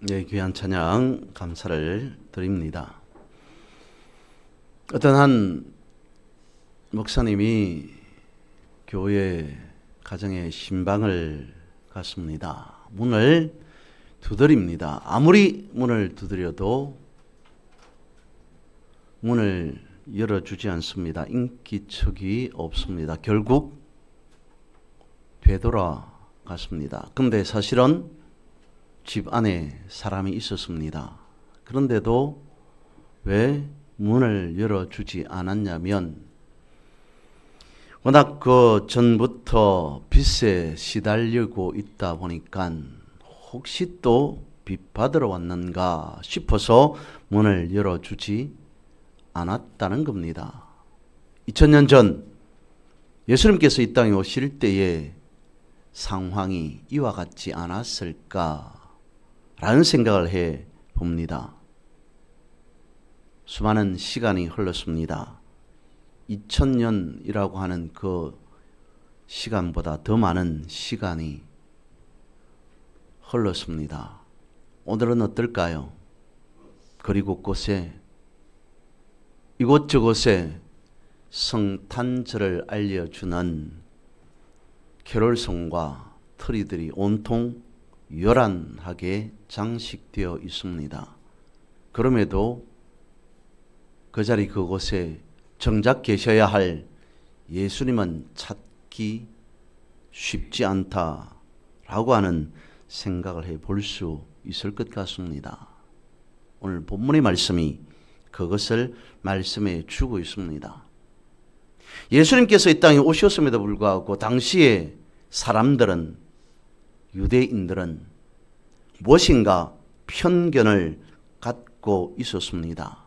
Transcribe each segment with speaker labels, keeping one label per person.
Speaker 1: 네, 귀한 찬양 감사를 드립니다. 어떤 한 목사님이 교회 가정에 신방을 갔습니다. 문을 두드립니다. 아무리 문을 두드려도 문을 열어주지 않습니다. 인기척이 없습니다. 결국 되돌아갔습니다. 그런데 사실은 집 안에 사람이 있었습니다. 그런데도 왜 문을 열어주지 않았냐면 워낙 그 전부터 빚에 시달리고 있다 보니까 혹시 또 빚 받으러 왔는가 싶어서 문을 열어주지 않았다는 겁니다. 2000년 전 예수님께서 이 땅에 오실 때의 상황이 이와 같지 않았을까 라는 생각을 해 봅니다. 수많은 시간이 흘렀습니다. 2000년이라고 하는 그 시간보다 더 많은 시간이 흘렀습니다. 오늘은 어떨까요? 그리고 곳에 이곳저곳에 성탄절을 알려주는 캐롤송과 트리들이 온통 요란하게 장식되어 있습니다. 그럼에도 그 자리 그곳에 정작 계셔야 할 예수님은 찾기 쉽지 않다라고 하는 생각을 해볼 수 있을 것 같습니다. 오늘 본문의 말씀이 그것을 말씀해 주고 있습니다. 예수님께서 이 땅에 오셨음에도 불구하고 당시에 사람들은, 유대인들은 무엇인가 편견을 갖고 있었습니다.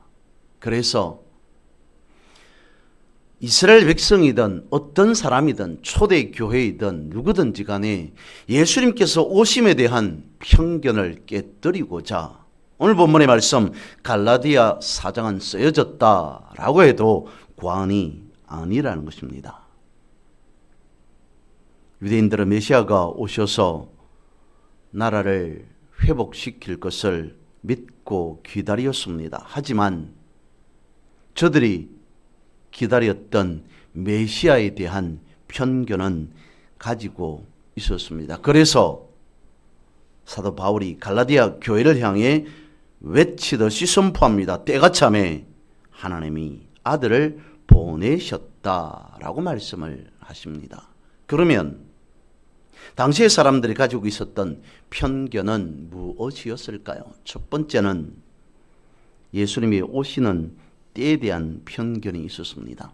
Speaker 1: 그래서 이스라엘 백성이든 어떤 사람이든 초대교회이든 누구든지 간에 예수님께서 오심에 대한 편견을 깨뜨리고자 오늘 본문의 말씀 갈라디아 4장은 쓰여졌다라고 해도 과언이 아니라는 것입니다. 유대인들은 메시아가 오셔서 나라를 회복시킬 것을 믿고 기다렸습니다. 하지만 저들이 기다렸던 메시아에 대한 편견은 가지고 있었습니다. 그래서 사도 바울이 갈라디아 교회를 향해 외치듯이 선포합니다. 때가 참에 하나님이 아들을 보내셨다라고 말씀을 하십니다. 그러면 당시의 사람들이 가지고 있었던 편견은 무엇이었을까요? 첫 번째는 예수님이 오시는 때에 대한 편견이 있었습니다.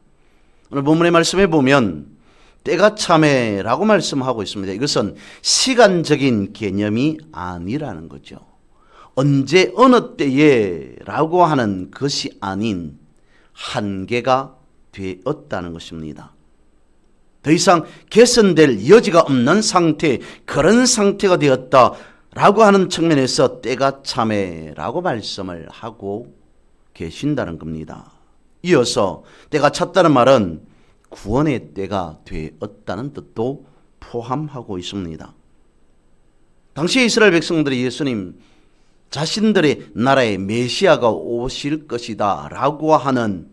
Speaker 1: 오늘 본문의 말씀에 보면 때가 참에라고 말씀하고 있습니다. 이것은 시간적인 개념이 아니라는 거죠. 언제 어느 때에라고 하는 것이 아닌 한계가 되었다는 것입니다. 더 이상 개선될 여지가 없는 상태, 그런 상태가 되었다라고 하는 측면에서 때가 참에라고 말씀을 하고 계신다는 겁니다. 이어서 때가 찼다는 말은 구원의 때가 되었다는 뜻도 포함하고 있습니다. 당시 이스라엘 백성들이 예수님 자신들의 나라의 메시아가 오실 것이다 라고 하는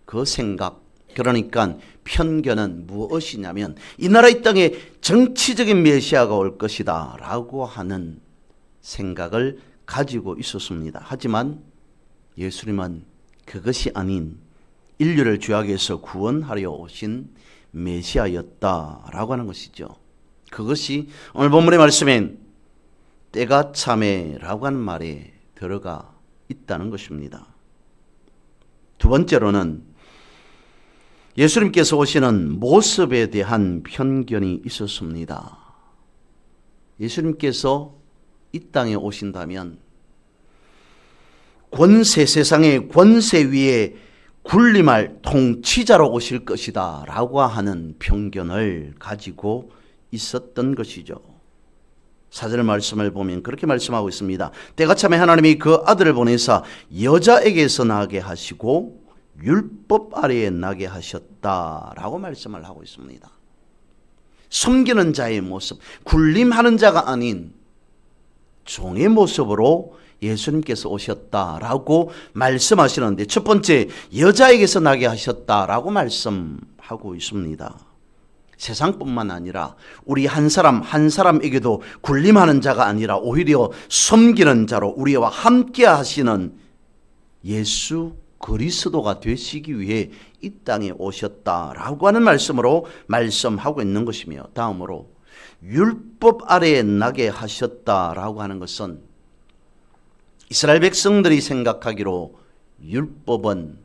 Speaker 1: 그 생각, 그러니까 편견은 무엇이냐면 이 나라 이 땅에 정치적인 메시아가 올 것이다 라고 하는 생각을 가지고 있었습니다. 하지만 예수님은 그것이 아닌 인류를 죄악에서 구원하려 오신 메시아였다라고 하는 것이죠. 그것이 오늘 본문의 말씀엔 때가 참에라고 하는 말에 들어가 있다는 것입니다. 두 번째로는 예수님께서 오시는 모습에 대한 편견이 있었습니다. 예수님께서 이 땅에 오신다면 세상의 권세 위에 군림할 통치자로 오실 것이다 라고 하는 편견을 가지고 있었던 것이죠. 4절 말씀을 보면 그렇게 말씀하고 있습니다. 때가 참에 하나님이 그 아들을 보내사 여자에게서 나게 하시고 율법 아래에 나게 하셨다라고 말씀을 하고 있습니다. 섬기는 자의 모습, 군림하는 자가 아닌 종의 모습으로 예수님께서 오셨다라고 말씀하시는데, 첫 번째 여자에게서 나게 하셨다라고 말씀하고 있습니다. 세상뿐만 아니라 우리 한 사람 한 사람에게도 군림하는 자가 아니라 오히려 섬기는 자로 우리와 함께 하시는 예수 그리스도가 되시기 위해 이 땅에 오셨다라고 하는 말씀으로 말씀하고 있는 것이며, 다음으로 율법 아래에 나게 하셨다라고 하는 것은 이스라엘 백성들이 생각하기로 율법은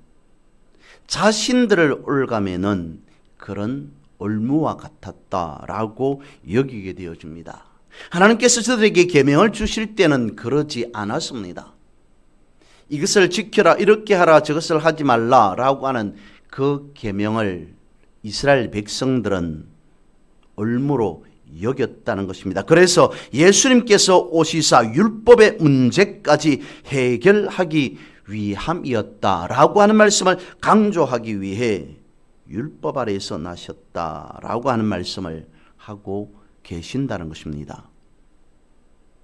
Speaker 1: 자신들을 올가매는 그런 올무와 같았다라고 여기게 되어집니다. 하나님께서 저들에게 계명을 주실 때는 그러지 않았습니다. 이것을 지켜라, 이렇게 하라, 저것을 하지 말라라고 하는 그 계명을 이스라엘 백성들은 올무로 여겼다는 것입니다. 그래서 예수님께서 오시사 율법의 문제까지 해결하기 위함이었다라고 하는 말씀을 강조하기 위해 율법 아래에서 나셨다라고 하는 말씀을 하고 계신다는 것입니다.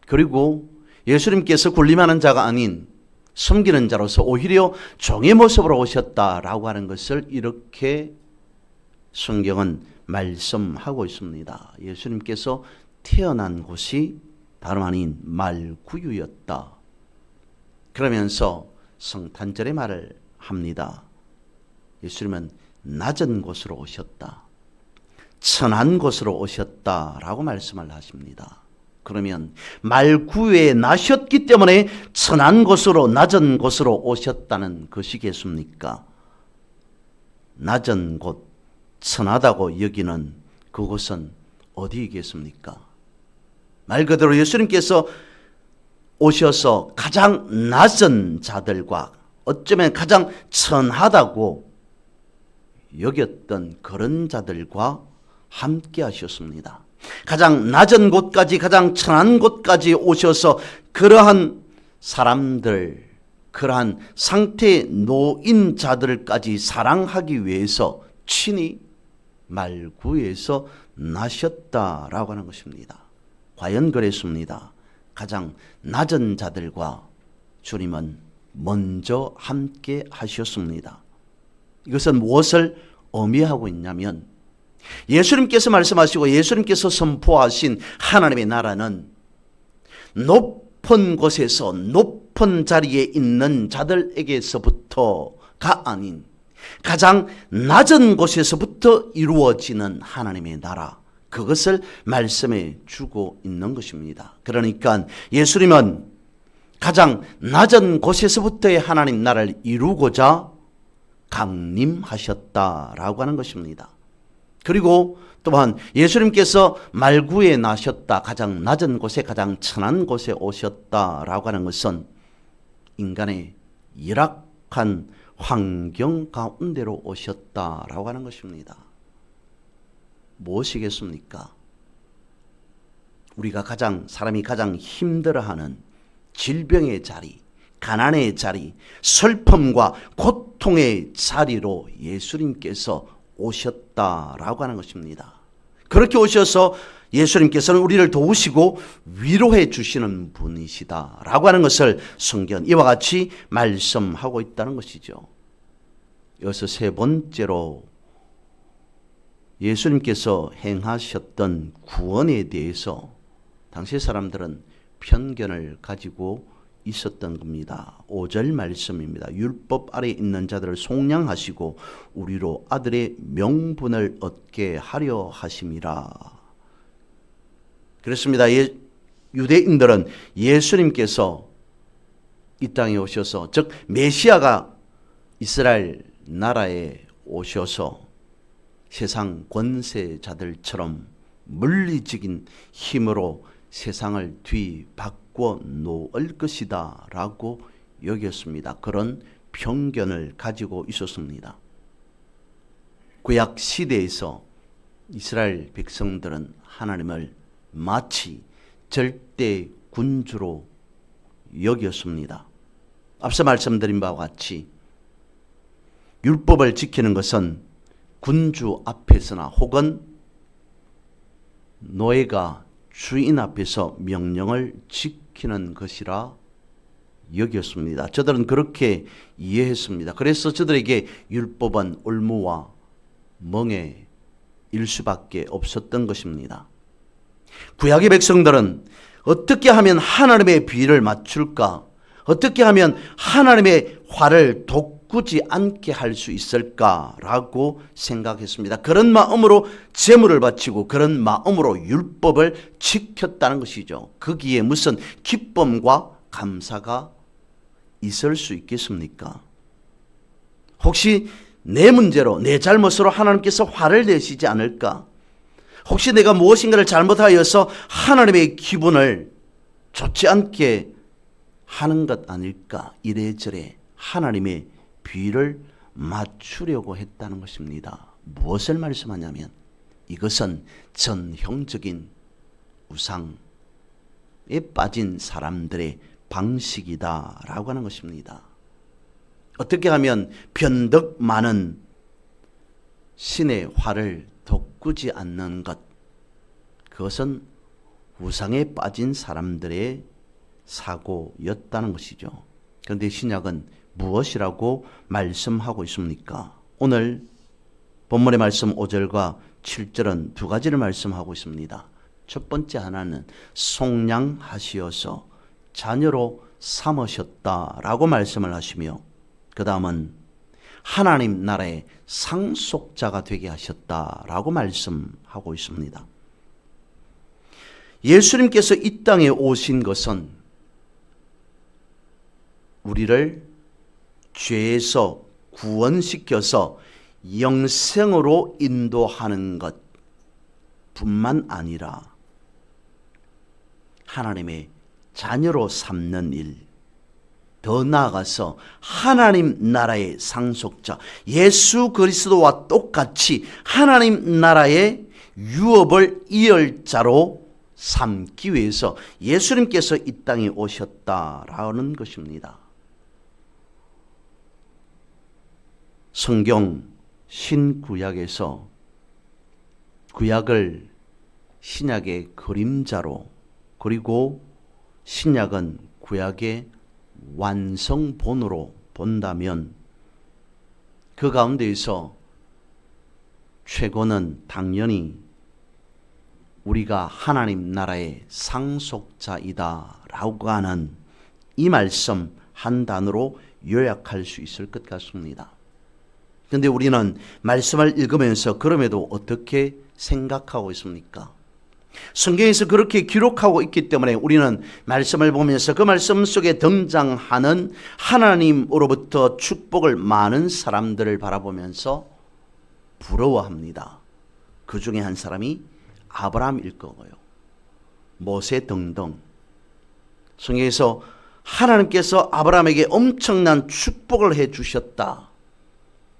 Speaker 1: 그리고 예수님께서 군림하는 자가 아닌 섬기는 자로서 오히려 종의 모습으로 오셨다라고 하는 것을 이렇게 성경은 말씀하고 있습니다. 예수님께서 태어난 곳이 다름 아닌 말구유였다. 그러면서 성탄절의 말을 합니다. 예수님은 낮은 곳으로 오셨다, 천한 곳으로 오셨다라고 말씀을 하십니다. 그러면 말구유에 나셨기 때문에 천한 곳으로, 낮은 곳으로 오셨다는 것이겠습니까? 낮은 곳, 천하다고 여기는 그곳은 어디이겠습니까? 말 그대로 예수님께서 오셔서 가장 낮은 자들과 어쩌면 가장 천하다고 여겼던 그런 자들과 함께 하셨습니다. 가장 낮은 곳까지, 가장 천한 곳까지 오셔서 그러한 사람들, 그러한 상태에 놓인 자들까지 사랑하기 위해서 친히 말구에서 나셨다라고 하는 것입니다. 과연 그랬습니다. 가장 낮은 자들과 주님은 먼저 함께 하셨습니다. 이것은 무엇을 의미하고 있냐면, 예수님께서 말씀하시고 예수님께서 선포하신 하나님의 나라는 높은 곳에서 높은 자리에 있는 자들에게서부터가 아닌 가장 낮은 곳에서부터 이루어지는 하나님의 나라, 그것을 말씀해 주고 있는 것입니다. 그러니까 예수님은 가장 낮은 곳에서부터의 하나님 나라를 이루고자 강림하셨다라고 하는 것입니다. 그리고 또한 예수님께서 말구에 나셨다, 가장 낮은 곳에, 가장 천한 곳에 오셨다라고 하는 것은 인간의 열악한 환경 가운데로 오셨다라고 하는 것입니다. 무엇이겠습니까? 우리가 사람이 가장 힘들어하는 질병의 자리, 가난의 자리, 슬픔과 고통의 자리로 예수님께서 오셨다라고 하는 것입니다. 그렇게 오셔서 예수님께서는 우리를 도우시고 위로해 주시는 분이시다라고 하는 것을 성경 이와 같이 말씀하고 있다는 것이죠. 여기서 세 번째로 예수님께서 행하셨던 구원에 대해서 당시 사람들은 편견을 가지고 있었던 겁니다. 5절 말씀입니다. 율법 아래에 있는 자들을 속량하시고 우리로 아들의 명분을 얻게 하려 하심이라. 그렇습니다. 유대인들은 예수님께서 이 땅에 오셔서, 즉 메시아가 이스라엘 나라에 오셔서 세상 권세자들처럼 물리적인 힘으로 세상을 뒤바꿔 놓을 것이다 라고 여겼습니다. 그런 편견을 가지고 있었습니다. 구약 시대에서 이스라엘 백성들은 하나님을 마치 절대 군주로 여겼습니다. 앞서 말씀드린 바와 같이 율법을 지키는 것은 군주 앞에서나 혹은 노예가 주인 앞에서 명령을 지키는 것이라 여겼습니다. 저들은 그렇게 이해했습니다. 그래서 저들에게 율법은 올무와 멍에일 수밖에 없었던 것입니다. 구약의 백성들은 어떻게 하면 하나님의 비를 맞출까? 어떻게 하면 하나님의 화를 돋구지 않게 할 수 있을까라고 생각했습니다. 그런 마음으로 제물을 바치고 그런 마음으로 율법을 지켰다는 것이죠. 거기에 무슨 기쁨과 감사가 있을 수 있겠습니까? 혹시 내 문제로, 내 잘못으로 하나님께서 화를 내시지 않을까? 혹시 내가 무엇인가를 잘못하여서 하나님의 기분을 좋지 않게 하는 것 아닐까? 이래저래 하나님의 비를 맞추려고 했다는 것입니다. 무엇을 말씀하냐면 이것은 전형적인 우상에 빠진 사람들의 방식이다라고 하는 것입니다. 어떻게 하면 변덕 많은 신의 화를 돋구지 않는 것, 그것은 우상에 빠진 사람들의 사고였다는 것이죠. 그런데 신약은 무엇이라고 말씀하고 있습니까? 오늘 본문의 말씀 5절과 7절은 두 가지를 말씀하고 있습니다. 첫 번째 하나는 속량하시어서 자녀로 삼으셨다라고 말씀을 하시며, 그 다음은 하나님 나라의 상속자가 되게 하셨다라고 말씀하고 있습니다. 예수님께서 이 땅에 오신 것은 우리를 죄에서 구원시켜서 영생으로 인도하는 것 뿐만 아니라 하나님의 자녀로 삼는 일, 더 나아가서 하나님 나라의 상속자 예수 그리스도와 똑같이 하나님 나라의 유업을 이을 자로 삼기 위해서 예수님께서 이 땅에 오셨다라는 것입니다. 성경 신구약에서 구약을 신약의 그림자로, 그리고 신약은 구약의 완성본으로 본다면 그 가운데에서 최고는 당연히 우리가 하나님 나라의 상속자이다라고 하는 이 말씀 한 단어로 요약할 수 있을 것 같습니다. 그런데 우리는 말씀을 읽으면서 그럼에도 어떻게 생각하고 있습니까? 성경에서 그렇게 기록하고 있기 때문에 우리는 말씀을 보면서 그 말씀 속에 등장하는 하나님으로부터 축복을 많은 사람들을 바라보면서 부러워합니다. 그 중에 한 사람이 아브라함일 거고요. 모세 등등. 성경에서 하나님께서 아브라함에게 엄청난 축복을 해 주셨다.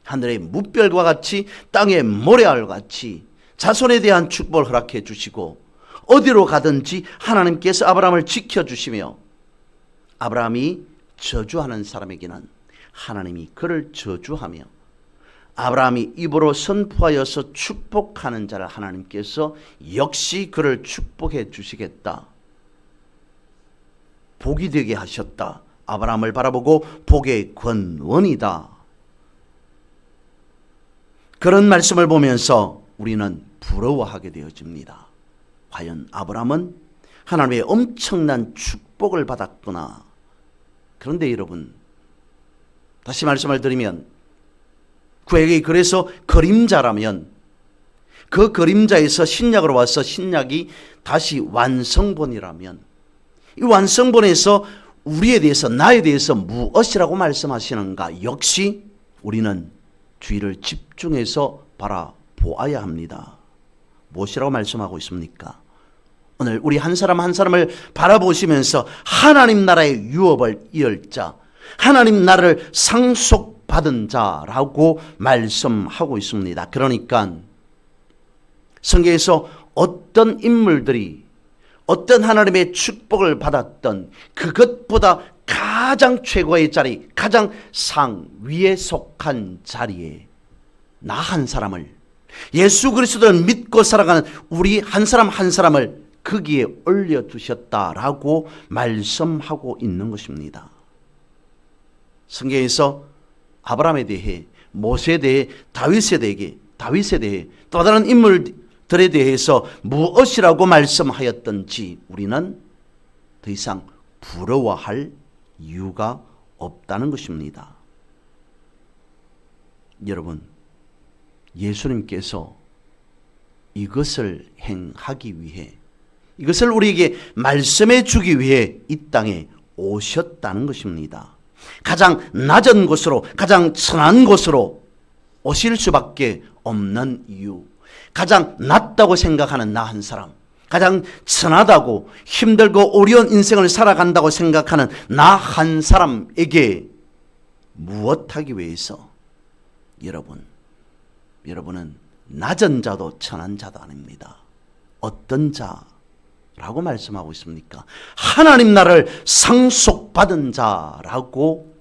Speaker 1: 하늘의 무별과 같이 땅의 모래알 같이 자손에 대한 축복을 허락해 주시고 어디로 가든지 하나님께서 아브라함을 지켜주시며, 아브라함이 저주하는 사람에게는 하나님이 그를 저주하며 아브라함이 입으로 선포하여서 축복하는 자를 하나님께서 역시 그를 축복해 주시겠다. 복이 되게 하셨다. 아브라함을 바라보고 복의 권원이다. 그런 말씀을 보면서 우리는 부러워하게 되어집니다. 과연 아브라함은 하나님의 엄청난 축복을 받았구나. 그런데 여러분, 다시 말씀을 드리면 구약이 그래서 그림자라면 그 그림자에서 신약으로 와서 신약이 다시 완성본이라면 이 완성본에서 우리에 대해서, 나에 대해서 무엇이라고 말씀하시는가? 역시 우리는 주의를 집중해서 바라보아야 합니다. 무엇이라고 말씀하고 있습니까? 오늘 우리 한 사람 한 사람을 바라보시면서 하나님 나라의 유업을 이을 자, 하나님 나라를 상속받은 자라고 말씀하고 있습니다. 그러니까 성경에서 어떤 인물들이 어떤 하나님의 축복을 받았던 그것보다 가장 최고의 자리, 가장 상위에 속한 자리에 나 한 사람을, 예수 그리스도를 믿고 살아가는 우리 한 사람 한 사람을 거기에 올려두셨다라고 말씀하고 있는 것입니다. 성경에서 아브라함에 대해, 모세에 대해, 다윗에 대해 또 다른 인물들에 대해서 무엇이라고 말씀하였던지 우리는 더 이상 부러워할 이유가 없다는 것입니다. 여러분, 예수님께서 이것을 행하기 위해, 이것을 우리에게 말씀해 주기 위해 이 땅에 오셨다는 것입니다. 가장 낮은 곳으로, 가장 천한 곳으로 오실 수밖에 없는 이유, 가장 낮다고 생각하는 나 한 사람, 가장 천하다고 힘들고 어려운 인생을 살아간다고 생각하는 나 한 사람에게 무엇하기 위해서? 여러분은 낮은 자도 천한 자도 아닙니다. 어떤 자라고 말씀하고 있습니까? 하나님 나라를 상속받은 자라고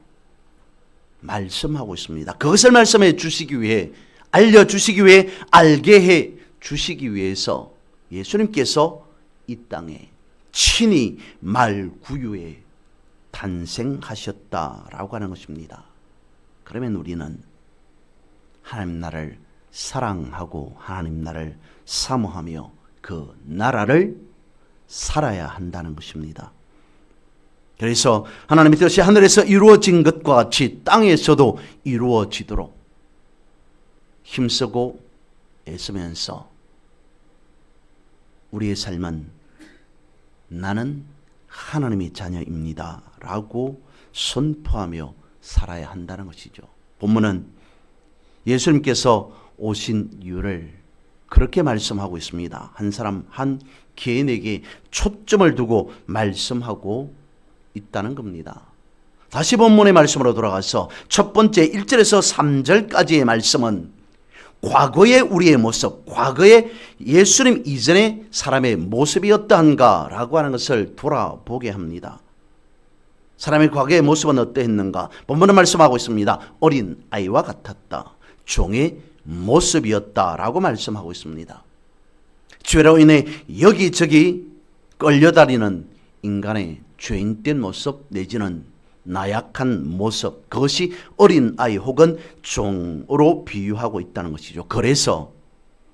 Speaker 1: 말씀하고 있습니다. 그것을 말씀해 주시기 위해, 알려주시기 위해, 알게 해 주시기 위해서 예수님께서 이 땅에 친히 말구유에 탄생하셨다라고 하는 것입니다. 그러면 우리는 하나님 나라를 사랑하고 하나님 나라를 사모하며 그 나라를 살아야 한다는 것입니다. 그래서 하나님의 뜻이 하늘에서 이루어진 것과 같이 땅에서도 이루어지도록 힘쓰고 애쓰면서 우리의 삶은 나는 하나님의 자녀입니다 라고 선포하며 살아야 한다는 것이죠. 본문은 예수님께서 오신 이유를 그렇게 말씀하고 있습니다. 한 사람 한 개인에게 초점을 두고 말씀하고 있다는 겁니다. 다시 본문의 말씀으로 돌아가서 첫 번째 1절에서 3절까지의 말씀은 과거의 우리의 모습, 과거의 예수님 이전의 사람의 모습이 어떠한가 라고 하는 것을 돌아보게 합니다. 사람의 과거의 모습은 어떠했는가? 본문은 말씀하고 있습니다. 어린 아이와 같았다. 종의 모습이었다라고 말씀하고 있습니다. 죄로 인해 여기저기 끌려다니는 인간의 죄인된 모습 내지는 나약한 모습, 그것이 어린아이 혹은 종으로 비유하고 있다는 것이죠. 그래서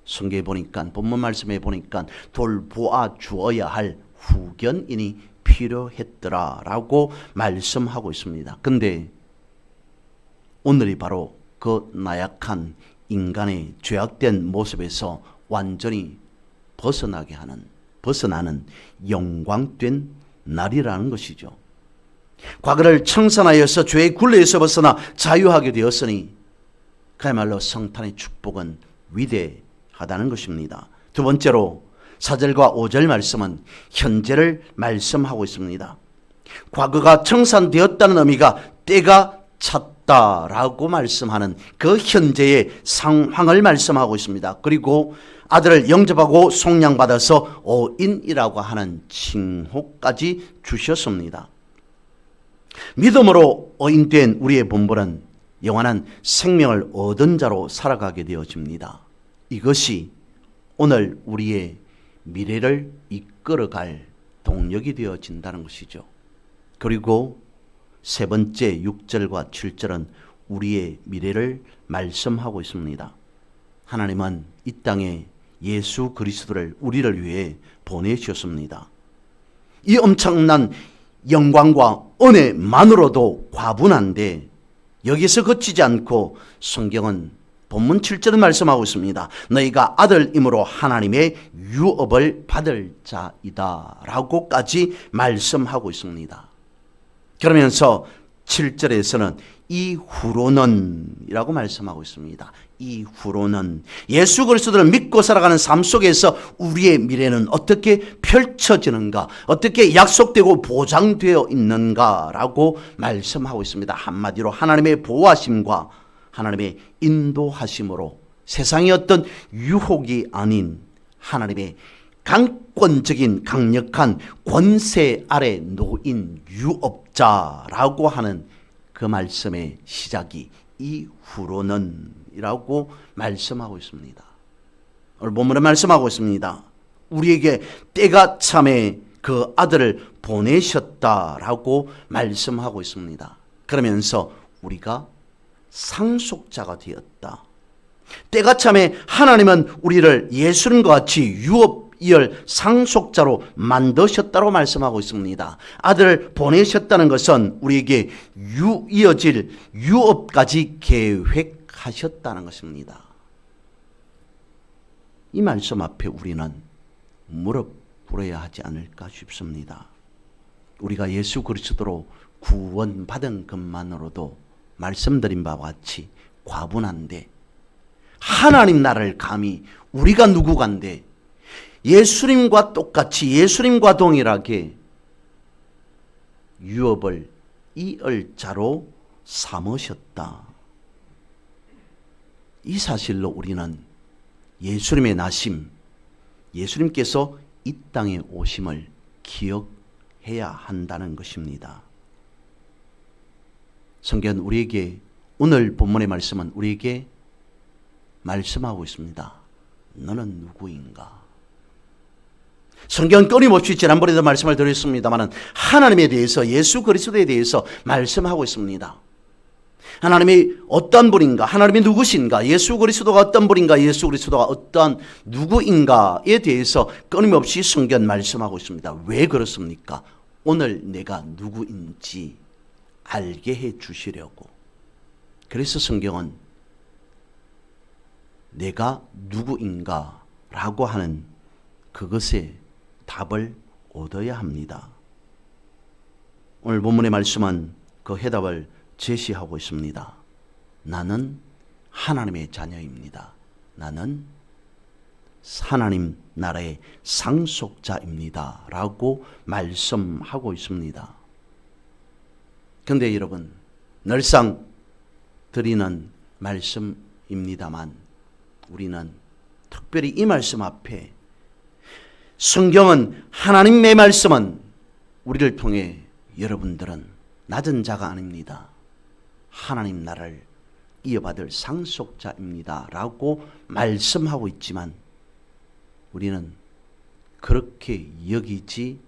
Speaker 1: 성경에 보니까, 본문 말씀에 보니까 돌보아 주어야 할 후견인이 필요했더라라고 말씀하고 있습니다. 근데 오늘이 바로 그 나약한 인간의 죄악된 모습에서 완전히 벗어나는 영광된 날이라는 것이죠. 과거를 청산하여서 죄의 굴레에서 벗어나 자유하게 되었으니 그야말로 성탄의 축복은 위대하다는 것입니다. 두 번째로 4절과 5절 말씀은 현재를 말씀하고 있습니다. 과거가 청산되었다는 의미가 때가 찼다라고 말씀하는 그 현재의 상황을 말씀하고 있습니다. 그리고 아들을 영접하고 속량받아서 어인이라고 하는 칭호까지 주셨습니다. 믿음으로 어인된 우리의 본분은 영원한 생명을 얻은 자로 살아가게 되어집니다. 이것이 오늘 우리의 미래를 이끌어갈 동력이 되어진다는 것이죠. 그리고 세 번째 6절과 7절은 우리의 미래를 말씀하고 있습니다. 하나님은 이 땅에 예수 그리스도를 우리를 위해 보내주셨습니다. 이 엄청난 영광과 은혜만으로도 과분한데 여기서 그치지 않고 성경은 본문 7절은 말씀하고 있습니다. 너희가 아들임으로 하나님의 유업을 받을 자이다 라고까지 말씀하고 있습니다. 그러면서 7절에서는 이후로는 이라고 말씀하고 있습니다. 이후로는 예수 그리스도를 믿고 살아가는 삶 속에서 우리의 미래는 어떻게 펼쳐지는가, 어떻게 약속되고 보장되어 있는가 라고 말씀하고 있습니다. 한마디로 하나님의 보호하심과 하나님의 인도하심으로 세상의 어떤 유혹이 아닌 하나님의 강권적인 강력한 권세 아래 놓인 유업자라고 하는 그 말씀의 시작이 이후로는 이라고 말씀하고 있습니다. 오늘 본문에 말씀하고 있습니다. 우리에게 때가 참에 그 아들을 보내셨다라고 말씀하고 있습니다. 그러면서 우리가 상속자가 되었다. 때가 참에 하나님은 우리를 예수님과 같이 유업이열 상속자로 만드셨다고 말씀하고 있습니다. 아들을 보내셨다는 것은 우리에게 이어질 유업까지 계획하셨다는 것입니다. 이 말씀 앞에 우리는 무릎 꿇어야 하지 않을까 싶습니다. 우리가 예수 그리스도로 구원받은 것만으로도 말씀드린 바와 같이 과분한데, 하나님 나라를 감히 우리가 누구간데 예수님과 똑같이 예수님과 동일하게 유업을 이을 자로 삼으셨다. 이 사실로 우리는 예수님의 나심, 예수님께서 이 땅에 오심을 기억해야 한다는 것입니다. 성경은 우리에게, 오늘 본문의 말씀은 우리에게 말씀하고 있습니다. 너는 누구인가? 성경은 끊임없이 지난번에도 말씀을 드렸습니다만 하나님에 대해서, 예수 그리스도에 대해서 말씀하고 있습니다. 하나님이 어떤 분인가, 하나님이 누구신가, 예수 그리스도가 어떤 분인가, 예수 그리스도가 어떤 누구인가에 대해서 끊임없이 성경 말씀하고 있습니다. 왜 그렇습니까? 오늘 내가 누구인지 알게 해 주시려고. 그래서 성경은 내가 누구인가 라고 하는 그것에 답을 얻어야 합니다. 오늘 본문의 말씀은 그 해답을 제시하고 있습니다. 나는 하나님의 자녀입니다. 나는 하나님 나라의 상속자입니다 라고 말씀하고 있습니다. 그런데 여러분, 늘상 드리는 말씀입니다만 우리는 특별히 이 말씀 앞에, 성경은, 하나님의 말씀은 우리를 통해 여러분들은 낮은 자가 아닙니다. 하나님 나라를 이어받을 상속자입니다 라고 말씀하고 있지만 우리는 그렇게 여기지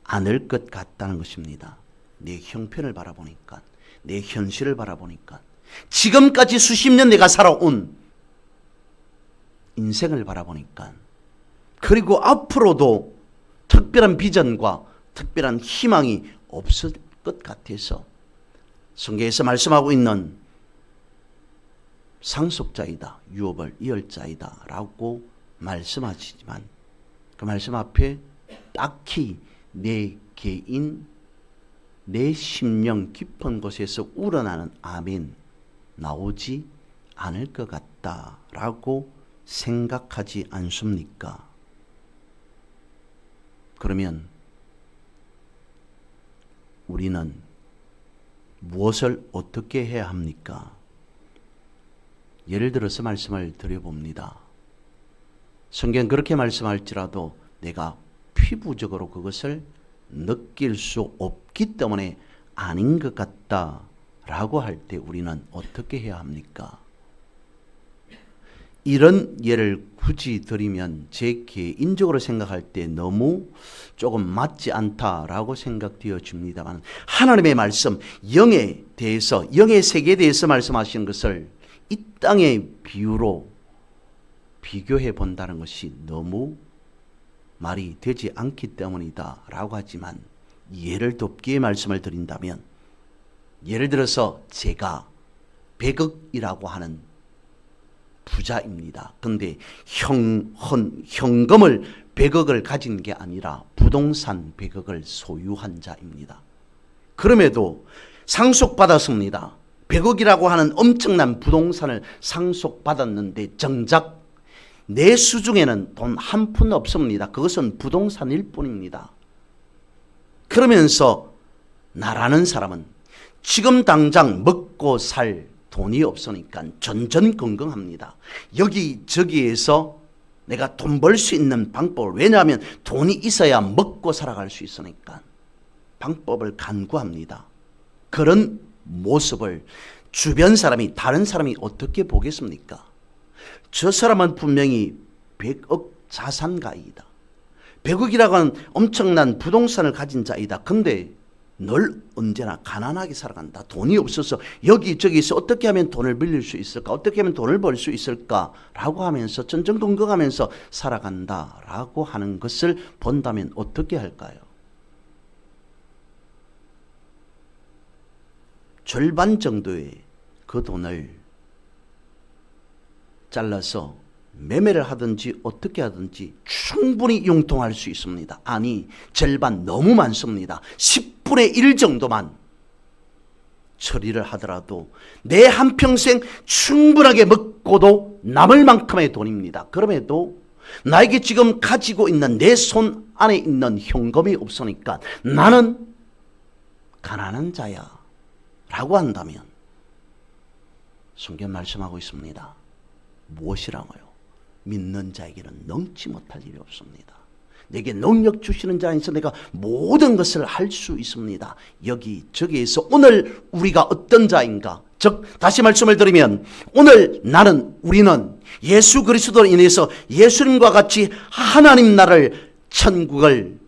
Speaker 1: 않을 것 같다는 것입니다. 내 형편을 바라보니까, 내 현실을 바라보니까, 지금까지 수십 년 내가 살아온 인생을 바라보니까, 그리고 앞으로도 특별한 비전과 특별한 희망이 없을 것 같아서 성경에서 말씀하고 있는 상속자이다, 유업을 이을 자이다 라고 말씀하시지만 그 말씀 앞에 딱히 내 개인, 내 심령 깊은 곳에서 우러나는 아멘 나오지 않을 것 같다라고 생각하지 않습니까? 그러면 우리는 무엇을 어떻게 해야 합니까? 예를 들어서 말씀을 드려봅니다. 성경 그렇게 말씀할지라도 내가 피부적으로 그것을 느낄 수 없기 때문에 아닌 것 같다라고 할 때 우리는 어떻게 해야 합니까? 이런 예를 굳이 드리면 제 개인적으로 생각할 때 너무 조금 맞지 않다라고 생각되어집니다만, 하나님의 말씀, 영에 대해서, 영의 세계에 대해서 말씀하시는 것을 이 땅의 비유로 비교해 본다는 것이 너무 말이 되지 않기 때문이다 라고 하지만, 예를 돕기에 말씀을 드린다면, 예를 들어서 제가 100억이라고 하는 부자입니다. 그런데 현금을 100억을 가진 게 아니라 부동산 100억을 소유한 자입니다. 그럼에도 상속받았습니다. 100억이라고 하는 엄청난 부동산을 상속받았는데 정작 내 수중에는 돈 한 푼 없습니다. 그것은 부동산일 뿐입니다. 그러면서 나라는 사람은 지금 당장 먹고 살 돈이 없으니까 전전긍긍합니다. 여기저기에서 내가 돈 벌 수 있는 방법을, 왜냐하면 돈이 있어야 먹고 살아갈 수 있으니까 방법을 간구합니다. 그런 모습을 주변 사람이, 다른 사람이 어떻게 보겠습니까? 저 사람은 분명히 100억 자산가이다. 100억이라고 하는 엄청난 부동산을 가진 자이다. 근데 늘 언제나 가난하게 살아간다. 돈이 없어서 여기저기서 어떻게 하면 돈을 빌릴 수 있을까? 어떻게 하면 돈을 벌 수 있을까? 라고 하면서 전전긍긍하면서 살아간다. 라고 하는 것을 본다면 어떻게 할까요? 절반 정도의 그 돈을 잘라서 매매를 하든지 어떻게 하든지 충분히 융통할 수 있습니다. 아니, 절반 너무 많습니다. 10분의 1 정도만 처리를 하더라도 내 한평생 충분하게 먹고도 남을 만큼의 돈입니다. 그럼에도 나에게 지금 가지고 있는 내 손 안에 있는 현금이 없으니까 나는 가난한 자야 라고 한다면 성경 말씀하고 있습니다. 무엇이라고요? 믿는 자에게는 능치 못할 일이 없습니다. 내게 능력 주시는 자 안에서 내가 모든 것을 할 수 있습니다. 여기저기에서 오늘 우리가 어떤 자인가? 즉 다시 말씀을 드리면 오늘 우리는 예수 그리스도로 인해서 예수님과 같이 하나님 나라를 천국을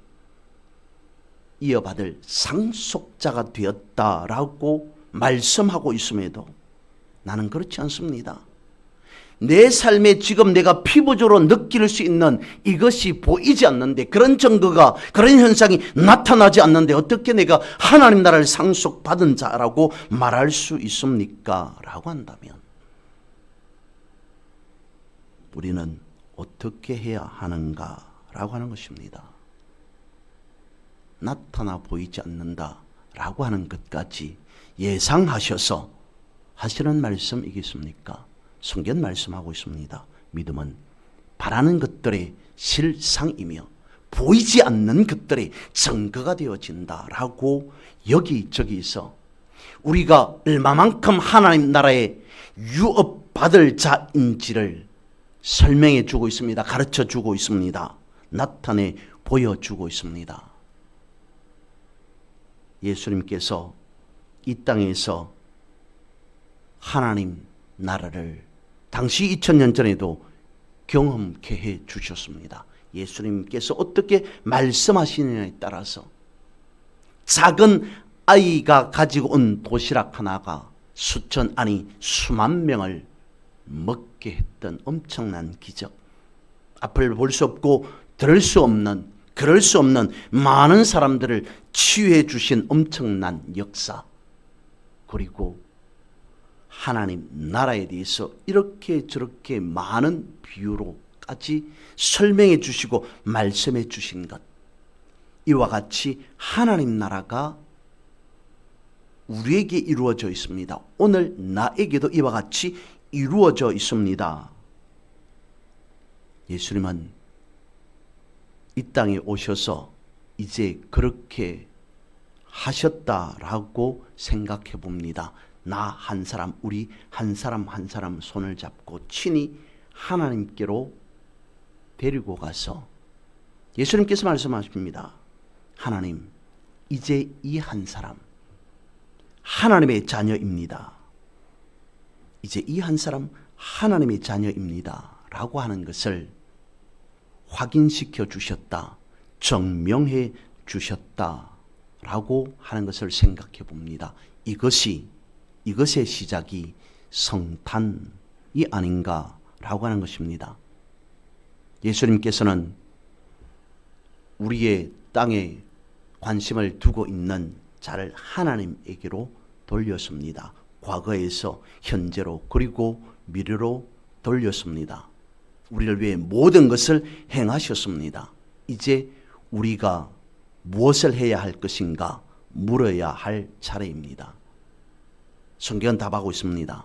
Speaker 1: 이어받을 상속자가 되었다라고 말씀하고 있음에도 나는 그렇지 않습니다. 내 삶에 지금 내가 피부적으로 느낄 수 있는 이것이 보이지 않는데, 그런 증거가, 그런 현상이 나타나지 않는데 어떻게 내가 하나님 나라를 상속받은 자라고 말할 수 있습니까? 라고 한다면 우리는 어떻게 해야 하는가? 라고 하는 것입니다. 나타나 보이지 않는다 라고 하는 것까지 예상하셔서 하시는 말씀이겠습니까? 성경 말씀하고 있습니다. 믿음은 바라는 것들의 실상이며 보이지 않는 것들의 증거가 되어진다라고 여기저기서 우리가 얼마만큼 하나님 나라에 유업받을 자인지를 설명해 주고 있습니다. 가르쳐 주고 있습니다. 나타내 보여주고 있습니다. 예수님께서 이 땅에서 하나님 나라를 당시 2000년 전에도 경험케 해 주셨습니다. 예수님께서 어떻게 말씀하시느냐에 따라서 작은 아이가 가지고 온 도시락 하나가 수천 아니 수만 명을 먹게 했던 엄청난 기적, 앞을 볼 수 없고 들을 수 없는, 그럴 수 없는 많은 사람들을 치유해 주신 엄청난 역사, 그리고 하나님 나라에 대해서 이렇게 저렇게 많은 비유로까지 설명해 주시고 말씀해 주신 것, 이와 같이 하나님 나라가 우리에게 이루어져 있습니다. 오늘 나에게도 이와 같이 이루어져 있습니다. 예수님은 이 땅에 오셔서 이제 그렇게 하셨다라고 생각해 봅니다. 나 한 사람, 우리 한 사람 한 사람 손을 잡고 친히 하나님께로 데리고 가서 예수님께서 말씀하십니다. 하나님, 이제 이 한 사람 하나님의 자녀입니다. 이제 이 한 사람 하나님의 자녀입니다 라고 하는 것을 확인시켜 주셨다, 증명해 주셨다 라고 하는 것을 생각해 봅니다. 이것의 시작이 성탄이 아닌가라고 하는 것입니다. 예수님께서는 우리의 땅에 관심을 두고 있는 자를 하나님에게로 돌렸습니다. 과거에서 현재로 그리고 미래로 돌렸습니다. 우리를 위해 모든 것을 행하셨습니다. 이제 우리가 무엇을 해야 할 것인가 물어야 할 차례입니다. 성경은 답하고 있습니다.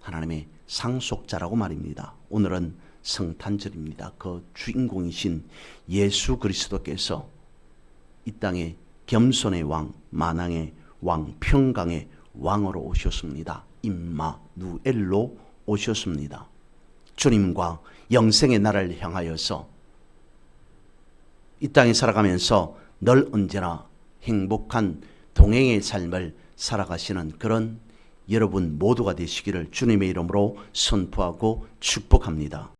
Speaker 1: 하나님의 상속자라고 말입니다. 오늘은 성탄절입니다. 그 주인공이신 예수 그리스도께서 이 땅에 겸손의 왕, 만왕의 왕, 평강의 왕으로 오셨습니다. 임마누엘로 오셨습니다. 주님과 영생의 나라를 향하여서 이 땅에 살아가면서 늘 언제나 행복한 동행의 삶을 살아가시는 그런 여러분 모두가 되시기를 주님의 이름으로 선포하고 축복합니다.